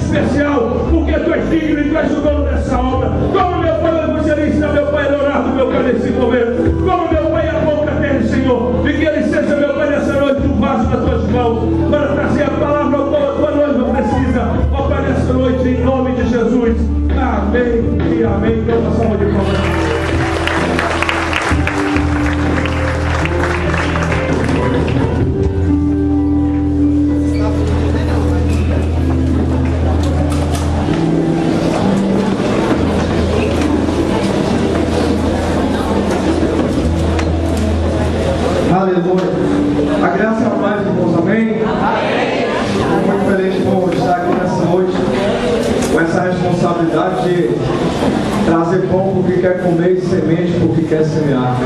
especial, porque tu és digno e tu és o dono dessa obra. Como meu Pai, o evangelista, meu Pai, é orar do meu Pai nesse momento. Como meu Pai, a boca dele, Senhor. E que ele seja, meu Pai, nessa noite, um vaso nas tuas mãos, para trazer a palavra ao qual a tua noiva precisa. Ó Pai, nessa noite, em nome de Jesus. Amém e amém. Dê uma salva de palmas. Aleluia. A graça e a paz, irmãos, amém? Estou muito feliz por estar aqui nessa noite com essa responsabilidade de trazer pão porque quer comer e semente porque quer semear.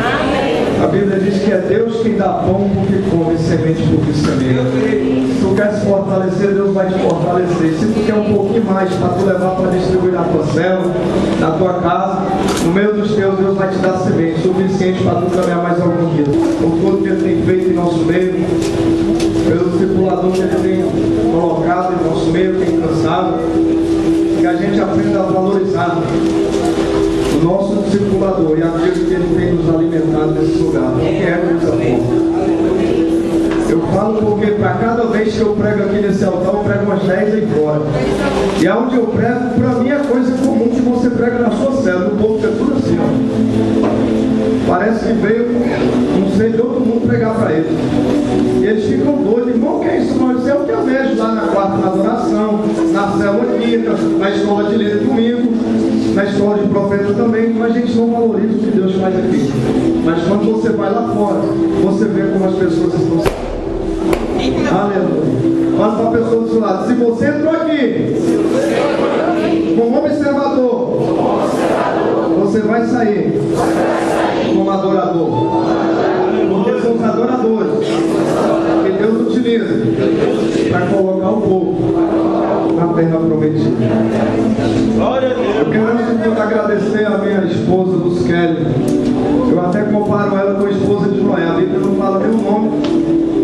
A Bíblia diz que é Deus quem dá pão porque come, semente porque semeia. Se tu quer se fortalecer, Deus vai te fortalecer. Se tu quer um pouquinho mais para tu levar para distribuir na tua célula, na tua casa, no meio dos teus, Deus vai te dar semente suficiente para tu caminhar mais algum dia. Por tudo que Ele tem feito em nosso meio, pelo discipulador que Ele tem colocado em nosso meio, tem cansado, que a gente aprenda a valorizar o nosso discipulador e aquilo que Ele tem nos alimentado nesse lugar, porque é coisa boa. Eu falo porque para cada vez que eu prego aqui nesse altar, eu prego umas 10 aí fora. E aonde eu prego, para mim é coisa comum que você prega na sua célula. O povo é tudo assim, ó. Parece que veio, não sei, todo mundo pregar para eles. E eles ficam doidos. Irmão, que é isso? Não, isso é o que eu vejo lá na quarta na adoração, na célula quinta, na escola de líder domingo, na escola de profeta também. Mas a gente não valoriza o que Deus faz aqui. Mas quando você vai lá fora, você vê como as pessoas estão. Aleluia. Fala para a pessoa do seu lado. Se você entrou aqui como observador, você vai sair como adorador. Porque são os adoradores que Deus utiliza para colocar o povo na terra prometida. Eu quero antes de tudo agradecer a minha esposa, Luz Kelly. Eu até comparo ela com a esposa de Noé. A Bíblia não fala nem o nome.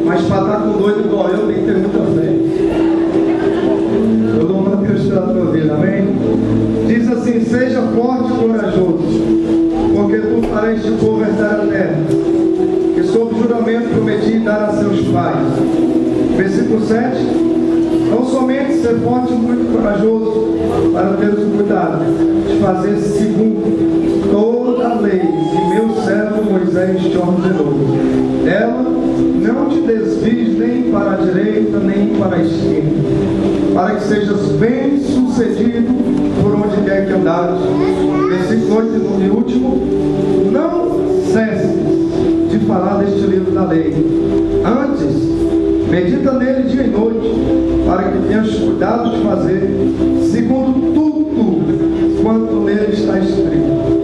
Mas para estar com doido igual eu, tem que ter muita fé. Eu dou uma questão da tua vida, amém? Diz assim: seja forte e corajoso, porque tu farás te converter a terra, que sob juramento prometi dar a seus pais. Versículo 7. Não somente ser forte e muito corajoso, para teres o cuidado de fazer segundo toda a lei que meu servo Moisés te ordenou. Ela não te desvies nem para a direita, nem para a esquerda, para que sejas bem sucedido por onde quer que andares. Versículo 8 e último: não cesses de falar deste livro da lei. Antes, medita nele dia e noite, para que tenhas cuidado de fazer segundo tudo quanto nele está escrito.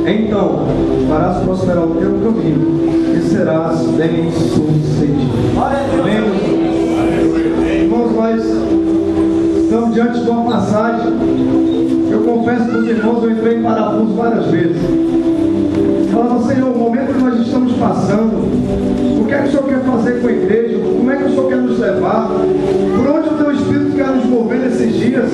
Então farás prosperar o teu caminho e serás bem sucedido. Amém? Irmãos, nós estamos diante de uma passagem. Eu confesso para os irmãos, eu entrei em parafuso várias vezes. Falava: Senhor, o momento que nós estamos passando, o que é que o Senhor quer fazer com a igreja? Como é que o Senhor quer nos levar? Por onde o teu Espírito quer nos mover nesses dias?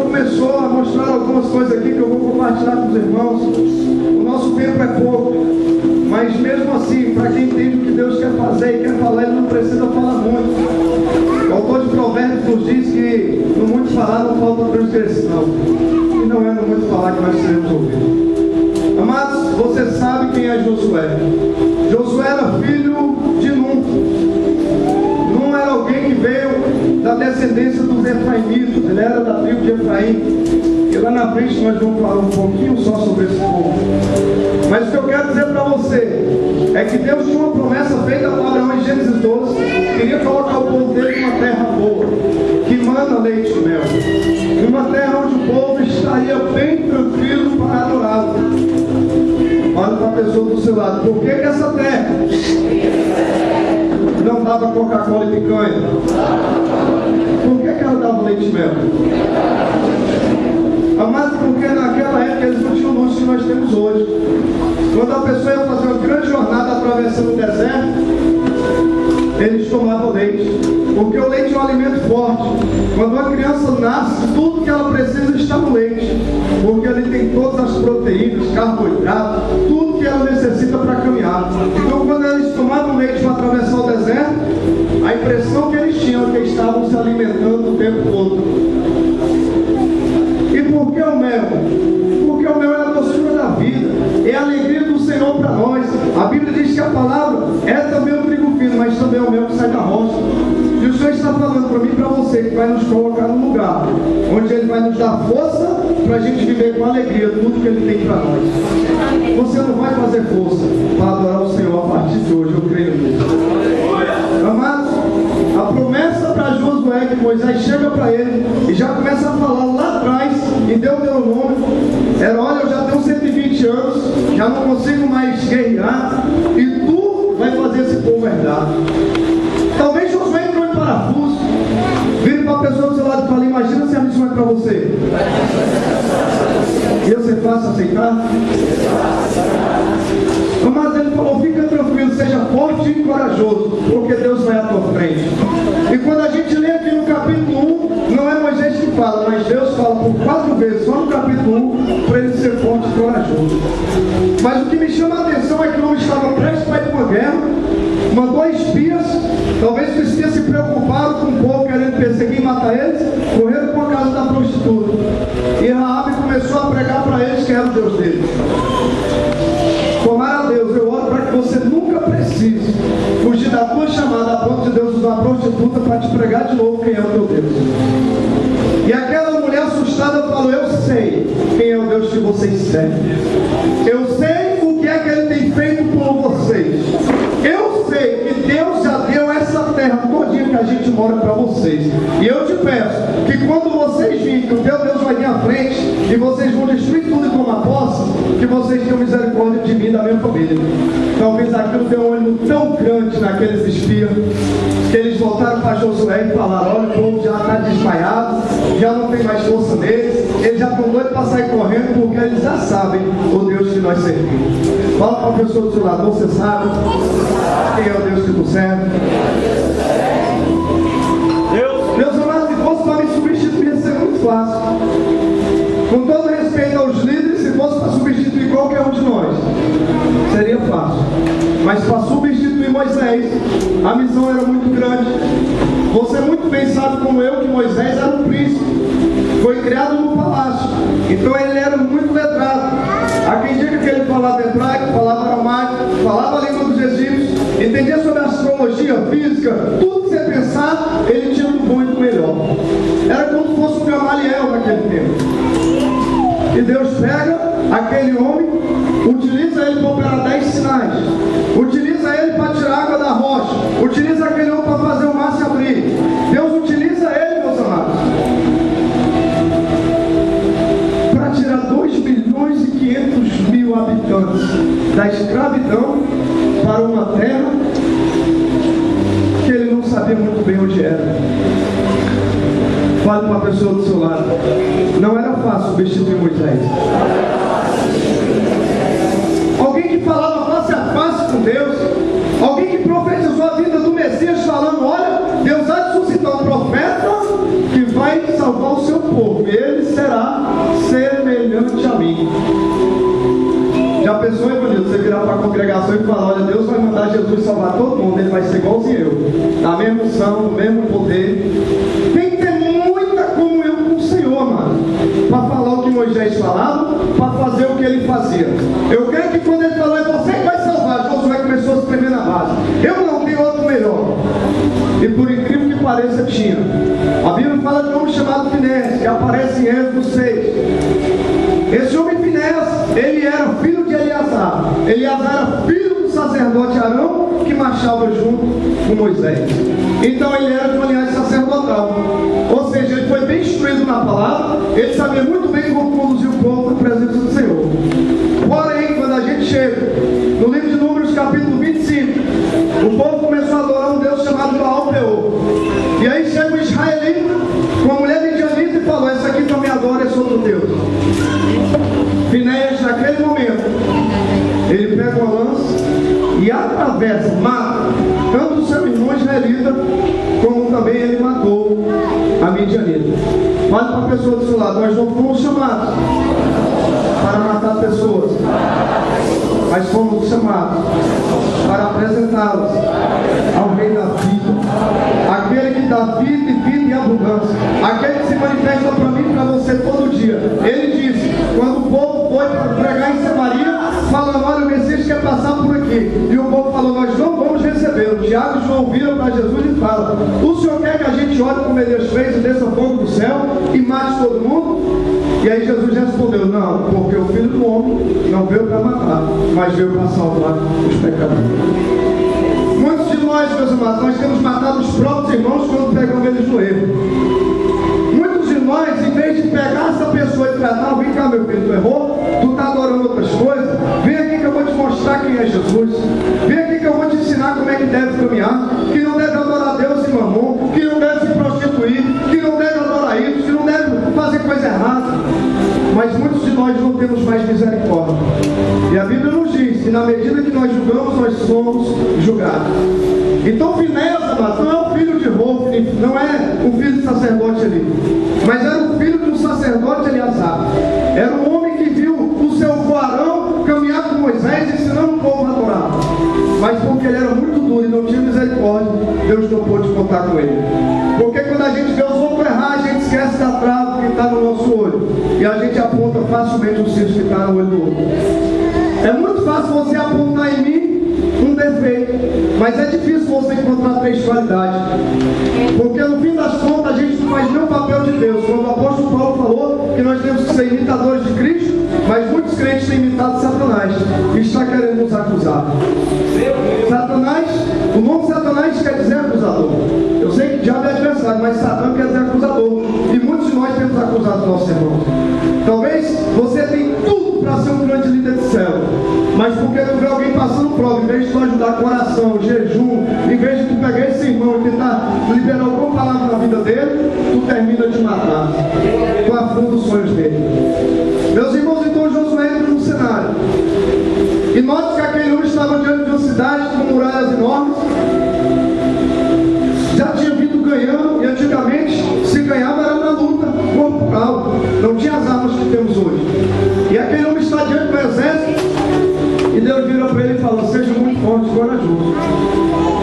Começou a mostrar algumas coisas aqui que eu vou compartilhar com os irmãos. O nosso tempo é pouco, mas mesmo assim, para quem entende o que Deus quer fazer e quer falar, ele não precisa falar muito. O autor de Provérbios nos diz que no muito falar não falta transgressão, e não é no muito falar que nós seremos ouvidos. Amados, você sabe quem é Josué. Josué era filho de Num. Num era alguém que veio da descendência dos efraimitas. Ele era da tribo de Efraim. E lá na frente nós vamos falar um pouquinho só sobre esse povo. Mas o que eu quero dizer para você é que Deus tinha uma promessa feita para Abraão em Gênesis 12. Queria colocar o povo dele numa terra boa, que mana leite e mel, uma terra onde o povo estaria bem tranquilo para adorá-lo. Olha para a pessoa do seu lado: por que essa terra não dava Coca-Cola e picanha? Por que ela dava leite e mel? Mas porque naquela época eles não tinham o luxo que nós temos hoje. Quando a pessoa ia fazer uma grande jornada atravessando o deserto, eles tomavam leite, porque o leite é um alimento forte. Quando uma criança nasce, tudo que ela precisa está no leite, porque ele tem todas as proteínas, carboidratos, tudo que ela necessita para caminhar. Então, quando eles tomavam leite para atravessar o deserto, a impressão que eles tinham é que estavam se alimentando o tempo todo. E por que o mel? Porque o mel é a doçura da vida, é a alegria do Senhor para nós. A Bíblia diz que a palavra é também o trigo fino, mas também é o mel que sai da rocha. E o Senhor está falando para mim e para você que vai nos colocar num lugar onde Ele vai nos dar força para a gente viver com alegria tudo que Ele tem para nós. Você não vai fazer força para adorar o Senhor a partir de hoje, eu creio nisso. Amados, a promessa para Josué que Moisés chega para ele e já começa a falar lá atrás, em Deuteronômio, era: olha, eu já tenho 120 anos, já não consigo mais guerrear, e tu vai fazer esse povo herdar. Talvez Josué entrou em parafuso. Vire para a pessoa do seu lado e fala: imagina se a missão é para você. E você fácil aceitar? Mas ele falou: fica tranquilo, seja forte e corajoso, porque Deus vai à tua frente. E quando a gente lê aqui no capítulo 1, não é Moisés que fala, mas Deus fala por 4 vezes, só no capítulo 1, para ele ser forte e corajoso. Mas o que me chama a atenção é que o homem estava prestes para ir para uma guerra, mandou espias. Talvez os espias se preocuparam com o povo querendo perseguir e matar eles, correram para a casa da prostituta. E Raabe começou a pregar para eles que era o Deus deles. Tomara a Deus, eu oro para que você nunca precise fugir da tua chamada a ponto de Deus usar a prostituta para te pregar de novo quem é o teu Deus. E aquela mulher assustada falou: eu sei quem é o Deus que vocês servem. Eu sei o que é que Ele tem feito por vocês. Eu sei que Deus já deu essa terra todinha que a gente mora para vocês. E eu te peço que quando vocês virem que o teu Deus vai vir à frente e vocês vão destruir tudo e tomar posse, que vocês tenham misericórdia de mim e da minha família. Talvez aquilo tenha um ânimo tão grande naqueles espias que eles voltaram para Josué e falaram: olha, o povo já está desmaiado, já não tem mais força neles, eles já estão doidos para sair correndo, porque eles já sabem o Deus que nós servimos. Fala para a pessoa do seu lado: você sabe quem é o Deus que tu serve? Meus amados, se fosse para me substituir, ia ser muito fácil. Com todo respeito aos líderes, se fosse para substituir qualquer um de nós, seria fácil. Mas para substituir Moisés, a missão era muito grande. Você muito bem sabe como eu que Moisés era um príncipe, foi criado no palácio, então ele era muito letrado. Há quem diga que ele falava hebraico, falava aramaico, falava a língua dos egípcios, entendia sobre astrologia, física, tudo que você pensar, ele tinha do bom e do melhor. Era como se fosse um Gamaliel naquele tempo. E Deus pega aquele homem, utiliza ele para operar 10 sinais, utiliza ele para tirar água da rocha, utiliza aquele homem para fazer o mar se abrir. Deus utiliza ele, meus amados, para tirar 2.500.000 habitantes da escravidão para uma terra que ele não sabia muito bem onde era. Fale para a pessoa do seu lado: não era fácil substituir Moisés. Alguém que falava face a face com Deus, alguém que profetizou a vida do Messias falando: olha, Deus há de suscitar um profeta que vai salvar o seu povo, e ele será semelhante a mim. Já pensou, Evanildo, você virar para a congregação e falar: olha, Deus vai mandar Jesus salvar todo mundo, ele vai ser igualzinho eu, na mesma unção, no mesmo poder. Tem que ter muita comunhão com o Senhor, mano, para falar o que Moisés falava, para fazer o que ele fazia. Eu creio que quando ele falou: é você que vai salvar, Josué começou a se tremer na base. Eu não tenho outro melhor. E por incrível que pareça, tinha. A Bíblia fala de um homem chamado Finéias, que aparece em Êxodo 6. Esse homem Finéias, ele era filho de Eleazar. Eleazar era filho do sacerdote Arão, que marchava junto com Moisés. Então ele era de uma linhagem sacerdotal. Ou seja, ele foi bem instruído na palavra, ele sabia muito bem como conduzir o povo na presença do Senhor. Porém, quando a gente chega no livro de Números, capítulo 25, o povo começou a adorar um Deus chamado Baal-Peor. E aí chega o israelita com a mulher midianita e falou: esse aqui também adora esse outro Deus. Finéias, naquele momento, ele pega uma lança e atravessa, mata tanto o Midianita. Fale para a pessoa do seu lado: nós não fomos chamados para matar pessoas, mas fomos chamados para apresentá-las ao Rei da vida, aquele que dá vida e vida e abundância, aquele que se manifesta para mim e para você todo dia. Ele disse, quando o povo foi para pregar em Samaria, falando: olha, o Messias quer passar por aqui, e o povo falou: nós não vamos recebê-lo. Tiago e João viram para Jesus e falam: o Senhor quer que a gente olhe como Elias fez e desça fogo do céu e mate todo mundo? E aí Jesus respondeu: não, porque o Filho do Homem não veio para matar, mas veio para salvar os pecadores. Muitos de nós, meus amados, nós temos matado os próprios irmãos quando pegamos eles no erro. Muitos de nós, em vez de pegar essa pessoa e tratar: vem cá, meu filho, tu errou, tu está adorando outras coisas, vem aqui que eu vou te mostrar quem é Jesus, vem aqui que eu vou te ensinar como é que deve caminhar, que não deve adorar Deus e mamon, que não deve se prostituir, que não deve adorar isso, que não deve fazer coisa errada. Mas muitos de nós não temos mais misericórdia. E a Bíblia nos diz que na medida que nós julgamos, nós somos julgados. Então Finéias, amado, não é o filho de Hofni, não é o filho de sacerdote ali, mas era o filho do sacerdote Eleazar. Era um homem que viu o seu varão caminhar com Moisés, ensinando o povo a adorar. Mas porque ele era muito duro e não tinha misericórdia, Deus não pôde contar com ele. Porque quando a gente vê os outros errar, a gente esquece da trava que está no nosso olho, e a gente aponta facilmente os cílios que está no olho do outro. É muito fácil você apontar em mim um defeito, mas é difícil você encontrar 3 qualidades, porque no fim das contas a gente não faz nem o papel de Deus. Quando o apóstolo Paulo falou que nós temos que ser imitadores de Cristo, mas muitos crentes têm imitado Satanás e está querendo nos acusar. Satanás, o nome Satanás quer dizer acusador. Eu sei que diabo é adversário, mas Satã quer dizer acusador, e muitos de nós temos acusado nossos irmãos. Talvez você tenha tudo para ser um grande líder de céu, mas porque tu vê alguém passando prova, em vez de tu ajudar coração, jejum, em vez de tu pegar esse irmão e tentar liberar alguma palavra na vida dele, tu termina de matar, tu afunda os sonhos dele. Meus irmãos, então Josué entra no cenário, e nota que aquele homem estava diante de uma cidade com muralhas enormes, já tinha vindo ganhando, e antigamente se ganhava era na luta corporal, não tinha as armas que temos hoje. E aquele homem está diante do exército, e Deus vira para ele e fala: seja muito forte e corajoso.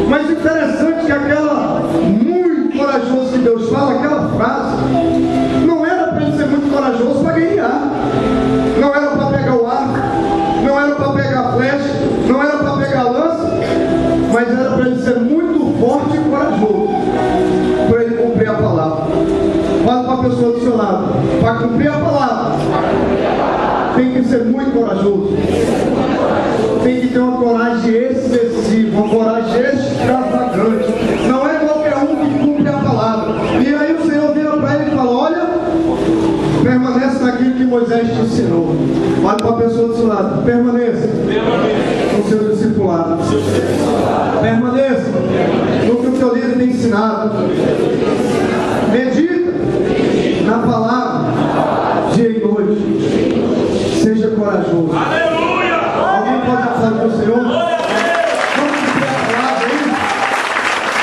Mas interessante que aquela muito corajoso que Deus fala, aquela frase, não era para ele ser muito corajoso para guerrear, não era para pegar o arco, não era para pegar a flecha, não era para pegar a lança, mas era para ele ser muito forte e corajoso, para ele cumprir a palavra. Fala para a pessoa do seu lado: para cumprir a palavra tem que ser muito corajoso, tem que ter uma coragem excessiva, uma coragem extravagante. Não é qualquer um que cumpre a palavra. E aí o Senhor vira para ele e fala: olha, permanece naquilo que Moisés te ensinou. Olha para a pessoa do seu lado: permaneça no seu discipulado, permaneça no que o teu líder tem ensinado, medita na palavra dia e noite, seja corajoso. Aleluia! Alguém pode aplaudir o Senhor? Vamos cumprir a palavra aí?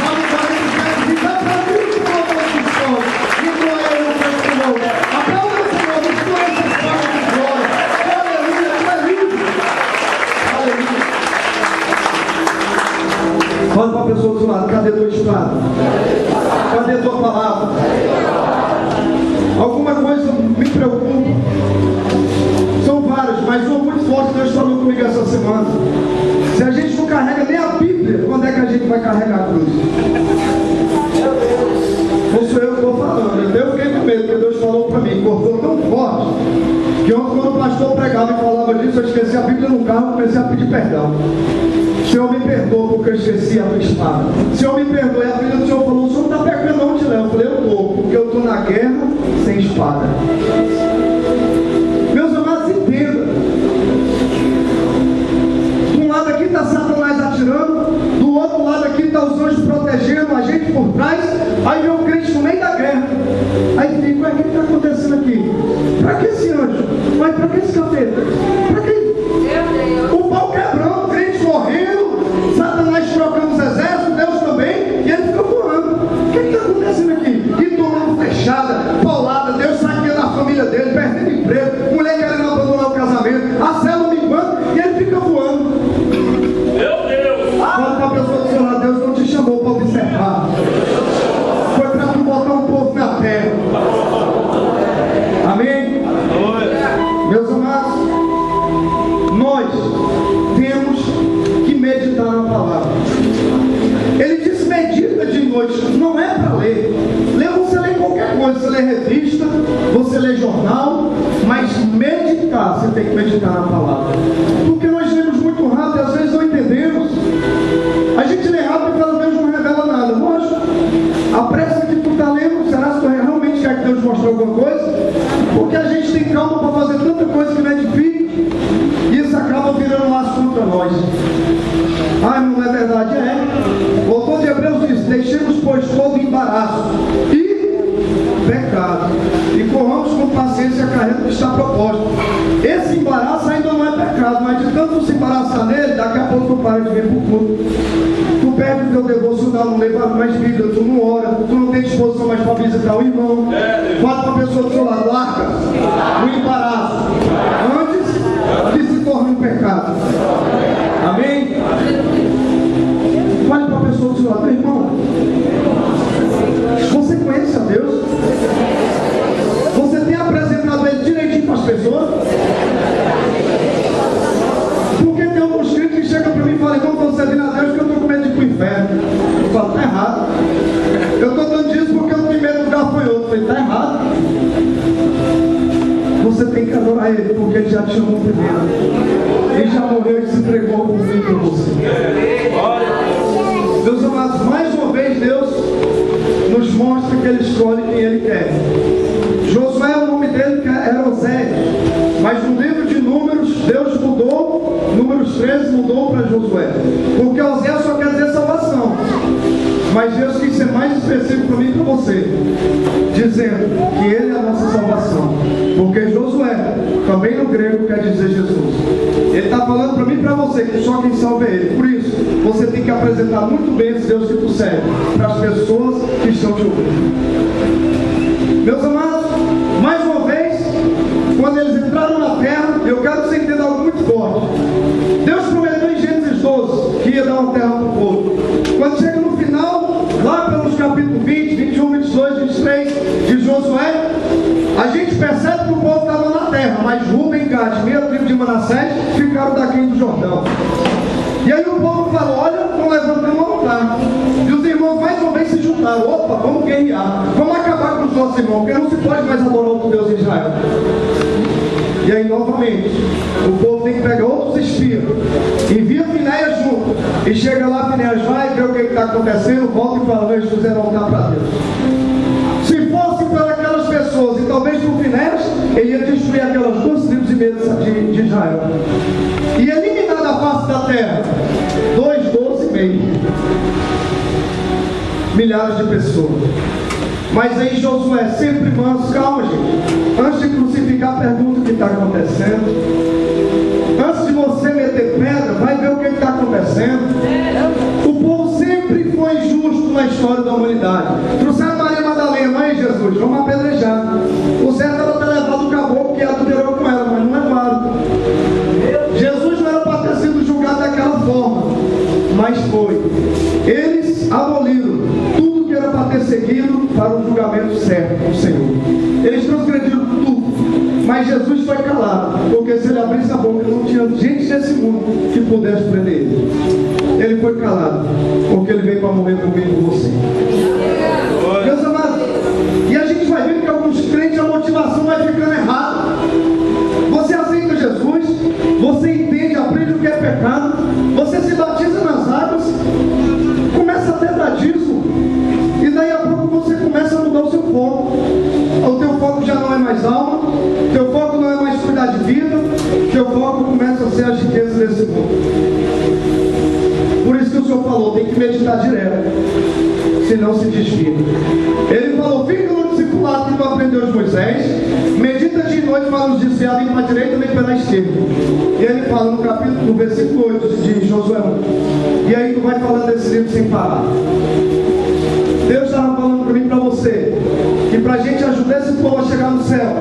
Vamos fazer o que diz: aplaudir o Senhor com os sons, e glória ao Senhor. Aplauda o Senhor, destroa essas palmas de glória. Aleluia, aleluia. Aleluia. Fala para a pessoa do seu lado: cadê tua espada? Cadê tua palavra? Alguma coisa me preocupa. São várias, mas uma muito forte Deus falou comigo essa semana. Se a gente não carrega nem a Bíblia, quando é que a gente vai carregar a cruz? Não sou eu que estou falando. Eu fiquei com medo, porque Deus falou para mim, cortou tão forte, que ontem quando o pastor pregava e falava disso, eu esqueci a Bíblia no carro e comecei a pedir perdão. Senhor, me perdoa porque eu esqueci a tua espada. Senhor, me perdoa. E a filha do Senhor falou: o Senhor não está pegando não, te levo. Eu falei: eu estou, porque eu estou na guerra sem espada. Meus amados, entenda. De um lado aqui está Satanás atirando, do outro lado aqui está os anjos protegendo a gente por trás. Aí vem o crente no meio da guerra. Aí fica: o que está acontecendo aqui? Para que esse anjo? Mas para que esse capeta? Para que? O pau quebrando, o crente morrendo, Satanás trocando os exércitos, Deus também, e ele fica voando. O que está acontecendo aqui? E todo mundo fechado. para ler. Você lê qualquer coisa, você lê revista, você lê jornal, mas meditar, você tem que meditar na palavra. Porque nós lemos muito rápido e às vezes não entendemos. A gente lê rápido e pelo menos não revela nada. Lógico, a pressa que tu está lendo, será que tu realmente quer que Deus mostre alguma coisa? Porque a gente tem calma para fazer tanta coisa que não é difícil e isso acaba virando laço contra nós. Ah, não é verdade? O autor de Hebreus diz: deixemos, pois, todo embaraço e pecado, e corramos com paciência a carreira que está proposta. Esse embaraço ainda não é pecado, mas de tanto se embaraçar nele, daqui a pouco tu para de vir para o culto. Tu perde o teu devocional, não leva mais Bíblia, tu não ora, tu não tem disposição mais para visitar o irmão. Fala para a pessoa do seu lado: larga o embaraço antes que se torne um pecado. Amém? Fale para a pessoa do seu lado: irmão, você conhece a Deus? Você tem apresentado Ele direitinho para as pessoas? Porque tem alguns crentes que chegam para mim e falam: irmão, estou servindo a Deus porque eu estou com medo de ir para o inferno. Eu falo: está errado. Eu estou dando isso porque eu tenho medo do gafanhoto. Eu falei: está errado. Você tem que adorar Ele porque Ele já te chamou primeiro. Ele já morreu e se entregou por mim para você. Meus amados, mais uma vez Deus nos mostra que Ele escolhe quem Ele quer. Josué, o nome dele era Osés, mas no livro de Números, Deus mudou, Números 13 mudou para Josué, porque Osés só quer dizer salvação, mas Deus quis ser mais específico para mim e para você, dizendo que Ele é a nossa salvação, porque Josué, também no grego, quer dizer Jesus. Ele está falando para mim e para você que só quem salva é Ele. Por isso, você tem que apresentar muito bem esse Deus que tu serve para as pessoas que estão te ouvindo. Meus amados, mais uma vez, quando eles entraram na terra, eu quero que você entenda algo muito forte. Deus prometeu em Gênesis 12 que ia dar uma terra para o povo. Quando chega no final, lá pelos capítulos 20, 21, 22, 23 de Josué, a gente percebe que o povo estava na terra, mas Rubem e Gad, meio tribo de Manassés, ficaram daqui do Jordão. E aí o povo falou: olha, estão levantando uma lutar. E os irmãos mais uma vez se juntaram: opa, vamos guerrear, vamos acabar com os nossos irmãos, porque não se pode mais adorar outro Deus em Israel. E aí novamente, o povo tem que pegar outros espias, envia Finéias junto, e chega lá, Finéias vai ver o que está acontecendo, volta e fala: eles fizeram altar para Deus. Se fosse para aquelas pessoas, e talvez por Finéias, ele ia destruir aquelas 2 tribos e meia de Israel, e eliminar da face da terra 12,5 milhares de pessoas. Mas aí Josué, sempre manso: calma, gente, antes de crucificar, pergunta o que está acontecendo. Antes de você meter pedra, vai ver o que está acontecendo. O povo sempre foi justo na história da humanidade. Trouxeram Maria Madalena: aí Jesus, vamos apedrejar. O certo era ter levado o caboclo que adulterou com ela, mas não é válido. Jesus não era para ter sido julgado daquela forma, mas foi. Eles aboliram tudo que era para ter seguido para o julgamento certo com o Senhor. Eles transgrediram tudo, mas Jesus foi calado, porque se ele abrisse a boca, não tinha gente nesse mundo que pudesse prender ele. Ele foi calado, porque ele veio para morrer por mim e por você. Meus amados, e a gente vai ver que alguns crentes a motivação vai ficando errada. Você aceita Jesus, você entende, aprende o que é pecado, você se batiza nas águas, começa a ter dadismo, e daí a pouco você começa a mudar o seu foco. O teu foco já não é mais alma, teu foco não é mais cuidar de vida, teu foco começa a ser as riquezas desse mundo. Por isso que o Senhor falou: tem que meditar direto, senão se desvia. Ele falou: fica no discipulado que tu aprendeu de Moisés, medita de noite para nos desviar nem para a direita nem pela esquerda. E ele fala no versículo 8 de Josué 1. E aí tu vai falando desse livro sem parar. Deus estava falando para mim e para você que para a gente ajudar esse povo a chegar no céu,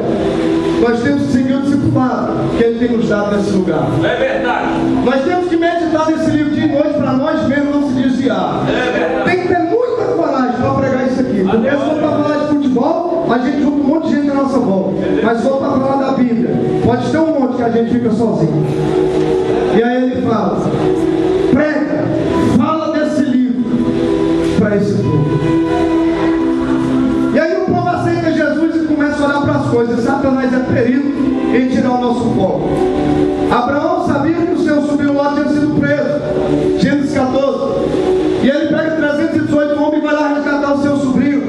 nós temos que seguir o discipulado que Ele tem nos dado nesse lugar. É verdade. Nós temos que meditar nesse livro de noite para nós mesmos não se desviar. É verdade. Tem que ter muita coragem para pregar isso aqui. Porque se for para falar de futebol, a gente junta um monte de gente à nossa volta. Mas se for para falar da Bíblia, pode ter um monte que a gente fica sozinho. E aí ele fala: prega, fala desse livro para esse povo. preterido em tirar o nosso foco. Abraão sabia que o seu sobrinho Ló tinha sido preso. Gênesis 14. E ele pega 318 homens e vai lá resgatar o seu sobrinho.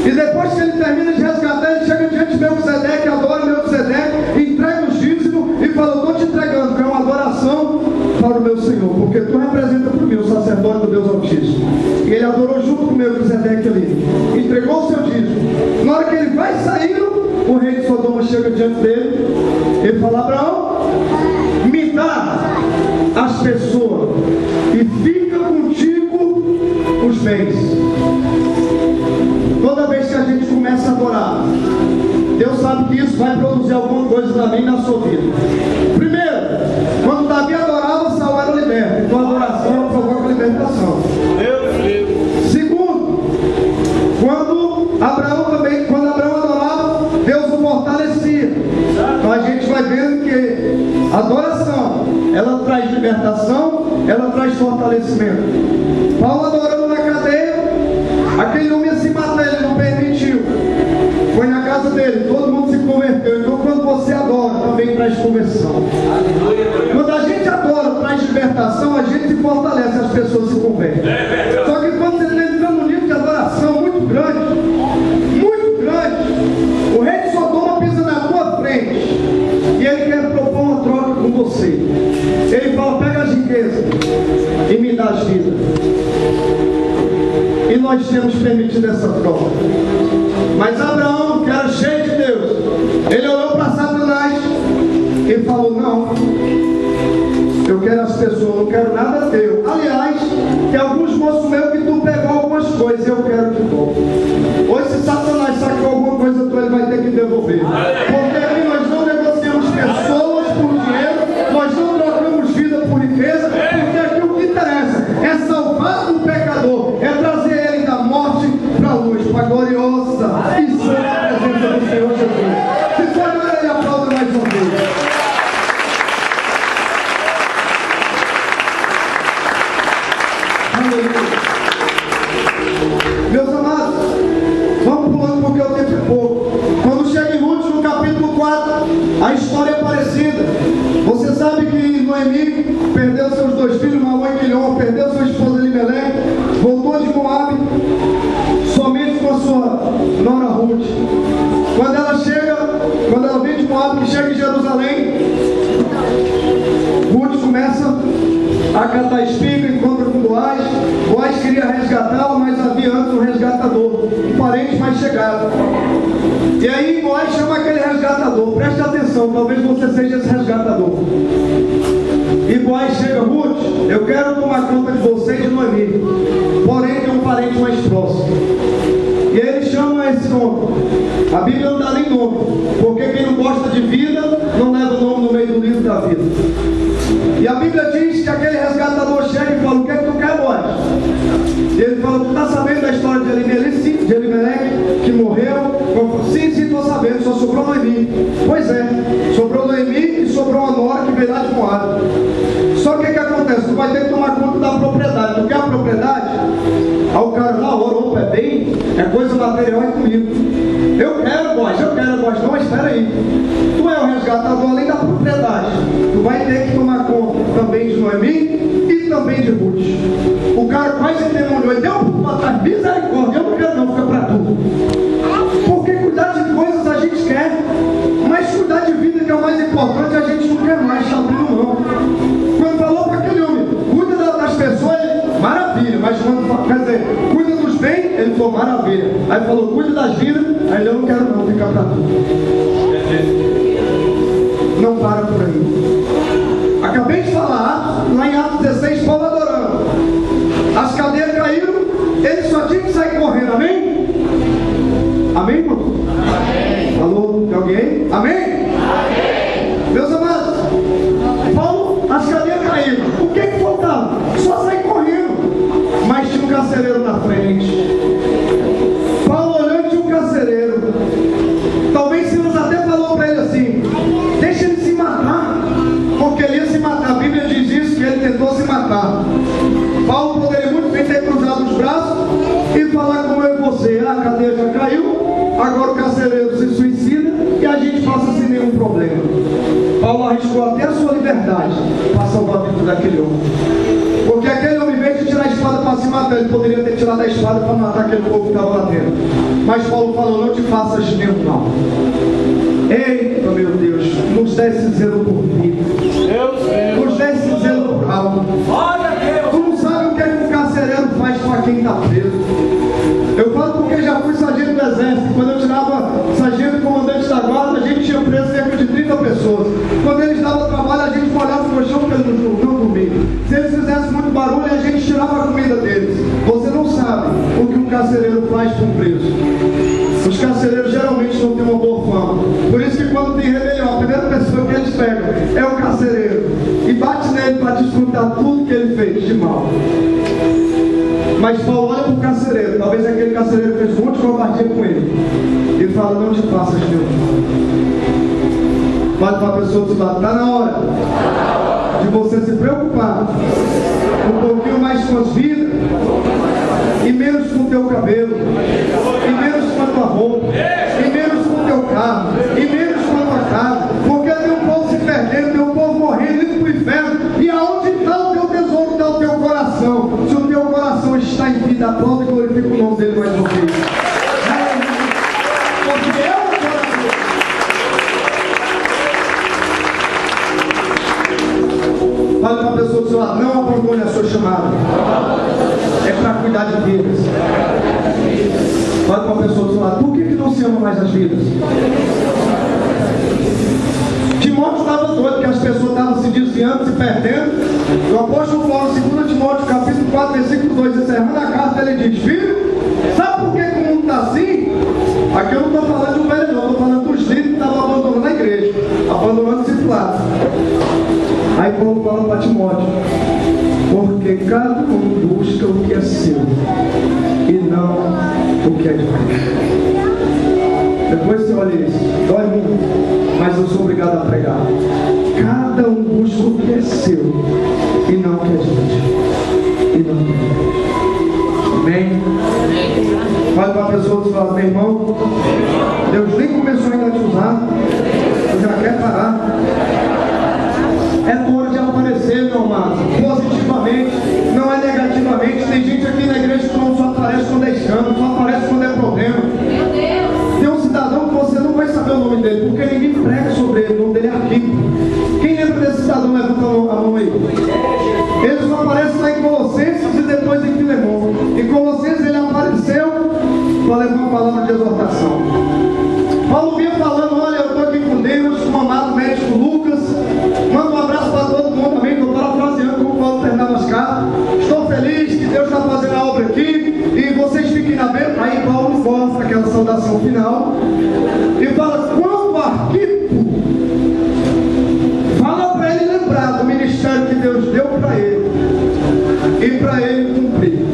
E depois que ele termina de resgatar, ele chega diante de Melquisedeque, adora Melquisedeque, entrega o dízimo e fala: estou te entregando, que é uma adoração para o meu Senhor, porque tu representa para mim o sacerdote do Deus Altíssimo. E ele adorou junto com Melquisedeque ali, entregou o seu dízimo. Na hora que ele vai saindo, o rei de Sodoma chega diante dele. Ele fala: Abraão, me dá as pessoas e fica contigo os bens. Toda vez que a gente começa a adorar, Deus sabe que isso vai produzir alguma coisa na minha e na sua vida. Primeiro, quando Davi adorava, Saul era liberto. Então a adoração provoca libertação. Segundo, quando Abraão adorava, Deus o fortalecia. Então a gente vai vendo que a adoração, ela traz libertação, ela traz fortalecimento. Paulo adorando na cadeia, aquele homem ia se matar, ele não permitiu. Foi na casa dele, todo mundo se converteu. Então quando você adora, também traz conversão. Quando a gente adora, traz libertação, a gente se fortalece, as pessoas se convertem. Só que quando você está entrando num nível de adoração muito grande, o rei de Sodoma pisa na tua frente e ele quer propor uma troca com você. Ele fala: pega as riquezas e me dá as vidas. E nós temos permitido essa troca. Mas Abraão, que era cheio de Deus, ele olhou para Satanás e falou: não, eu quero as pessoas, não quero nada teu. Aliás, tem alguns moços meus que tu pegou algumas coisas, eu quero que volte. Hoje, se Satanás sacou alguma coisa tua, ele vai ter que devolver. Porque aqui nós não negociamos pessoas por dinheiro, nós não trocamos vida por riqueza, porque aqui o que interessa é salvar o pecador, é trazer ele da morte para a luz, para a gloriosa e santa presença do Senhor Jesus. Se for agora, ele aplauda mais uma vez. Meus amados, vamos pulando porque o tempo é pouco. Quando chega em Ruth, no capítulo 4, a história é parecida. Você sabe que Noemi perdeu seus 2 filhos, Malom e Quilion, perdeu sua esposa Elimelec, voltou de Moabe, somente com a sua nora Ruth. Quando ela vem de Moabe, que chega em Jerusalém, Ruth começa a catar espiga, encontra com Boaz. Boaz queria resgatá-la, mas havia antes um resgatador, um parente mais chegado. E aí Boaz chama aquele resgatador. Preste atenção, talvez você seja esse resgatador. E Boaz chega: Ruth, eu quero tomar conta de você e de Noemi, porém tem um parente mais próximo. E aí ele chama esse homem. A Bíblia não dá nem nome, porque quem não gosta de vida não leva o nome no meio do livro da vida. E a Bíblia diz que aquele resgatador chega e fala: o que é que tu quer, Boaz? E ele fala: tu está sabendo da história de Elimelec, que morreu? Sim, estou sabendo, só sobrou Noemi. Pois é, sobrou Noemi e sobrou uma nora que veio lá de Moabe. Só que o que acontece? Tu vai ter que tomar conta da propriedade. Tu quer a propriedade? Aí o cara na hora: opa, é bem, é coisa material, é comigo. Eu quero, Boaz, não, mas espera aí. Tu é o resgatador além da propriedade. Tu vai ter que tomar conta também de Noemi e também de Ruth. O cara quase endemoniou, ele deu um pulo atrás: misericórdia, eu não quero não, fica para tu. Porque cuidar de coisas a gente quer, mas cuidar de vida, que é o mais importante, a gente não quer mais, tá abrindo não. Quando falou para aquele homem: cuida das pessoas, ele: maravilha. Mas quando, quer dizer, cuida dos bens, ele falou: maravilha. Aí falou: cuida das vidas, aí eu não quero não, ficar para tu. Não para por aí. Acabei de falar, lá em Atos 16, Paulo adorando. As cadeias caíram, ele só tinha que sair correndo, amém? Amém, irmão? Amém. Alô, tem alguém? Amém? Amém. Meus amados, Paulo, as cadeias caíram. O que faltava? Só sair correndo. Mas tinha um carcereiro na frente. Paulo olhando, tinha um carcereiro. Talvez Silas até falou para ele assim: deixa ele se matar, porque ele ia se matar. A Bíblia diz isso, que ele tentou se matar. Paulo poderia muito bem ter cruzado os braços e falar como eu e você: a cadeia já caiu, agora o carcereiro se suicida e a gente faça sem nenhum problema. Paulo arriscou até a sua liberdade para salvar a vida daquele homem. Porque aquele homem, em vez de tirar a espada para se matar, ele poderia ter tirado a espada para matar aquele povo que estava lá dentro. Mas Paulo falou: não te faças nenhum mal. Eita, meu Deus, nos dê esse zelo por mim. Nos dê esse zelo por algo. Tu não sabe o que um carcereiro faz para quem está preso. Eu falo porque já fui sargento do exército. Quando eu tirava sargento e comandante da guarda, a gente tinha preso cerca de 30 pessoas. Quando eles davam trabalho, a gente molhava no chão porque eles não comiam. Se eles fizessem muito barulho, a gente tirava a comida deles. Você não sabe o que um carcereiro faz para um preso. Os carcereiros geralmente não têm uma boa fama. Por isso que quando tem rebelião, a primeira pessoa que eles pegam é o carcereiro. E bate nele para descontar tudo que ele fez de mal. Mas Paulo olha para o carcereiro. Talvez aquele carcereiro fez um monte de covardia com ele. Ele fala: não te faças nenhum mal. Fala para a pessoa do lado: está na hora de você se preocupar um pouquinho mais com as vidas e menos com o teu cabelo, e menos com a tua roupa, e menos com o teu carro, e menos com a tua casa. Porque tem um povo se perdendo, tem um povo morrendo, indo para o inferno. E aonde está o teu tesouro, está o teu coração. Se o teu coração está em vida, aplauda e glorifica o nome dele mais uma vez. Porque é o coração. Fale para a pessoa do seu lado: não abandone a sua chamada. É para cuidar de vidas. Fale para a pessoa do seu lado: por que não se ama mais as vidas? Timóteo estava doido, porque as pessoas estavam se desviando, se perdendo. O apóstolo Paulo, 2 Timóteo, capítulo 4, versículo 2, encerrando a carta, ele diz: filho, sabe por que o mundo está assim? Aqui eu não estou falando de um velho, não, estou falando dos líderes que estavam abandonando a igreja, abandonando o discipulado. Aí Paulo fala para Timóteo: porque cada um busca o que é seu e não o que é de Deus. Depois você olha isso, dói muito, mas eu sou obrigado a pregar. Cada um busca o que é seu e não o que é de Deus. E não o que é de Deus. Amém? Fale para a pessoa que fala: meu irmão, Deus nem começou ainda a te usar, tu já quer parar. É hora de aparecer, meu amado, positivamente, não é negativamente. Tem gente aqui na igreja que não só aparece quando é escândalo, só aparece quando é problema. Tem um cidadão que você não vai saber o nome dele, porque ninguém prega sobre ele, o nome dele é Arquipo. Quem lembra desse cidadão? Levanta a mão aí. Ele só aparece lá em Colossenses e depois em Filemão. Em Colossenses ele apareceu para levar uma palavra de exortação. Paulo vinha falando: olha, eu estou aqui com Deus, com o amado médico Lucas. Manda um abraço para todo mundo também. Estou parafraseando como Paulo terminava as cartas. Estou feliz que Deus está fazendo a obra aqui e vocês fiquem na beira. Aí Paulo mostra aquela saudação final e fala: quando Arquipo, fala para ele lembrar do ministério que Deus deu para ele e para ele cumprir.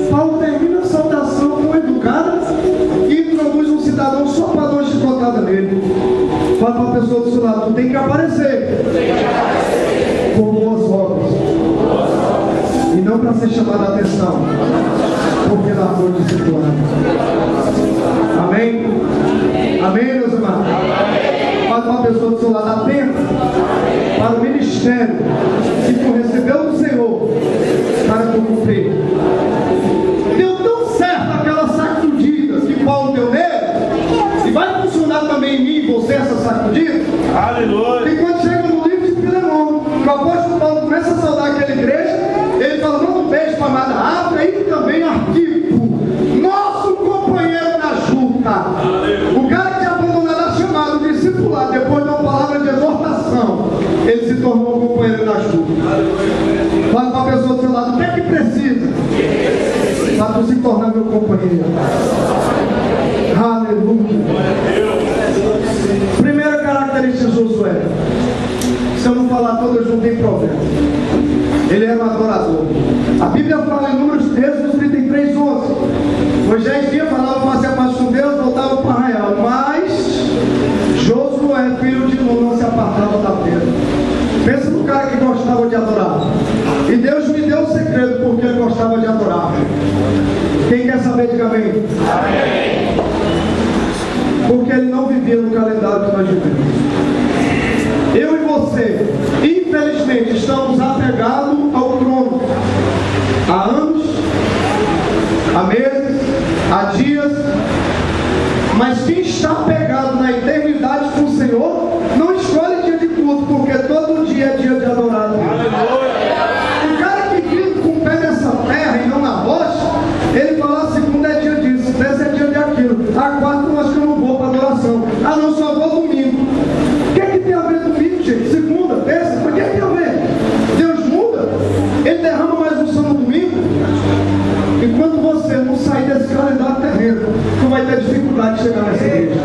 Paulo termina a saudação com educada e introduz um cidadão só para dar uma chicotada nele. Fala para a pessoa do seu lado: tu tem que aparecer por boas obras e não para ser chamado a atenção, porque na dor discipulada. Amém? Amém, meus irmãos? Fala para a pessoa do seu lado: atenta para o ministério que tu recebeu do Senhor para tu cumprir. Deu tão certo aquela sacudida que Paulo deu nele, e vai funcionar também em mim e você essa sacudida. Aleluia. E quando chega no livro de Filemão, o apóstolo Paulo começa a saudar aquela igreja, ele fala: manda um beijo para a amada África e também Arquipo, nosso companheiro na junta. O cara que tinha abandonado a chamada, o discipulado, depois de uma palavra de exortação, ele se tornou um companheiro na junta. Fala para a pessoa do seu lado: o que é que precisa para tu se tornar meu companheiro? Aleluia. Primeira característica de Josué: se eu não falar todas, não tem problema. Ele era um adorador. A Bíblia fala em Números 33, 11. Moisés vinha, falava, fazia paz com Deus, voltava para o arraial. Mas Josué, filho de Nun, não se apartava da terra. Pensa no cara que gostava de adorar. E Deus me deu o segredo porque ele gostava de adorar. Quem quer saber, diga amém. Porque porque ele não vivia no calendário que nós vivemos. Eu e você, infelizmente, estamos apegados ao crono. Há anos, há meses, há dias. Mas quem está apegado na eternidade com o Senhor, não escolhe dia de culto, porque todo dia é dia de adorar a Deus. O cara que vive com o pé nessa terra e não na rocha, ele fala: a segunda é dia disso, terça é dia de aquilo, a quarta eu acho que eu não vou para adoração, não, só vou domingo. O que é que tem a ver domingo, gente? Segunda, terça, o que é que tem a ver? Deus muda? Ele derrama mais unção no domingo? Enquanto você não sair desse calendário terreno, tu vai ter dificuldade de chegar nessa igreja.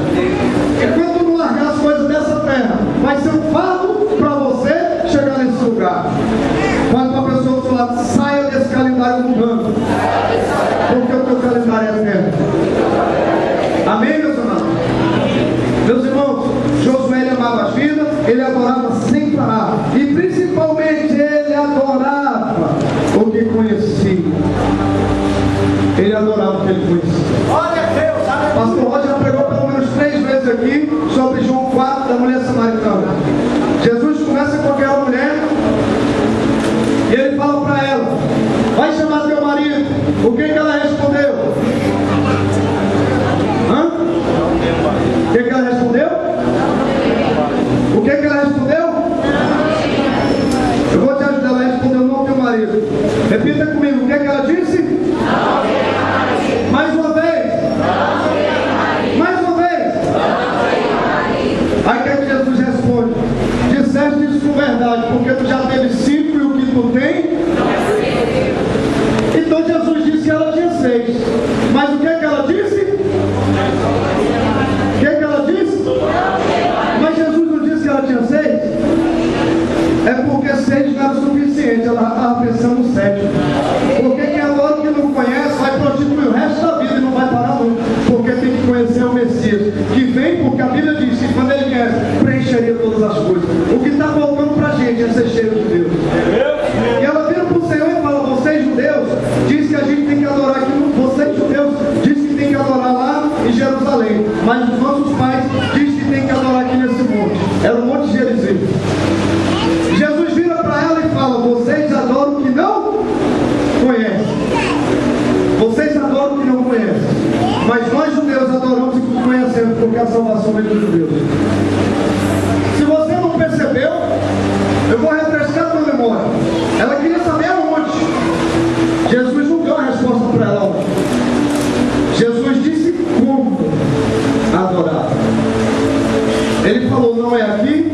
Enquanto não largar as coisas dessa terra, vai ser um fardo para você chegar nesse lugar. Fala para a pessoa do seu lado: saia desse calendário mundano, porque o teu calendário é eterno. Amém, meus irmãos? Meus irmãos, Josué, ele amava as vidas, ele adorava sem parar, e principalmente ele adorava o que conhecia. Ele adorava o que ele conhecia. Pastor Roger já pregou pelo menos 3 vezes aqui sobre João 4 da mulher samaritana. Jesus começa com aquela mulher e ele fala para ela: vai chamar teu marido. O que ela respondeu? O que ela respondeu? O que ela respondeu? Eu vou te ajudar. Ela respondeu: não tenho marido. Repita comigo: o que ela disse? Mais uma vez. Mais uma vez. Aí o que Jesus responde? Disseste isso com verdade, porque tu já teve 5 e o que tu tem? Então Jesus disse que ela tinha 6. Mas o que ela disse? O que ela disse? Mas Jesus não disse que ela tinha 6? É porque 6 não era suficiente, ela já estava pensando no 7. Porque quem adora o que não conhece vai prostituir o resto da vida e não vai parar nunca. Porque tem que conhecer o Messias, que vem porque a Bíblia diz que quando ele vier, preencheria todas as coisas. O que está faltando para a gente é ser cheio de Deus. E ela vira para o Senhor e fala: vocês judeus, diz que a gente tem que adorar aqui. Vocês judeus, diz que tem que adorar lá em Jerusalém. Mas os nossos pais diz que tem que adorar aqui nesse monte. Era o Monte Gerizim. Jesus vira para ela e fala: vocês adoram o que não conhecem. Vocês adoram o que não conhecem. Mas nós judeus adoramos o que conhecemos, porque a salvação vem dos judeus. Se você não percebeu, eu vou refrescar a tua memória. Ela queria saber aonde. Jesus não deu a resposta para ela onde. Jesus disse como adorar. Ele falou: não é aqui,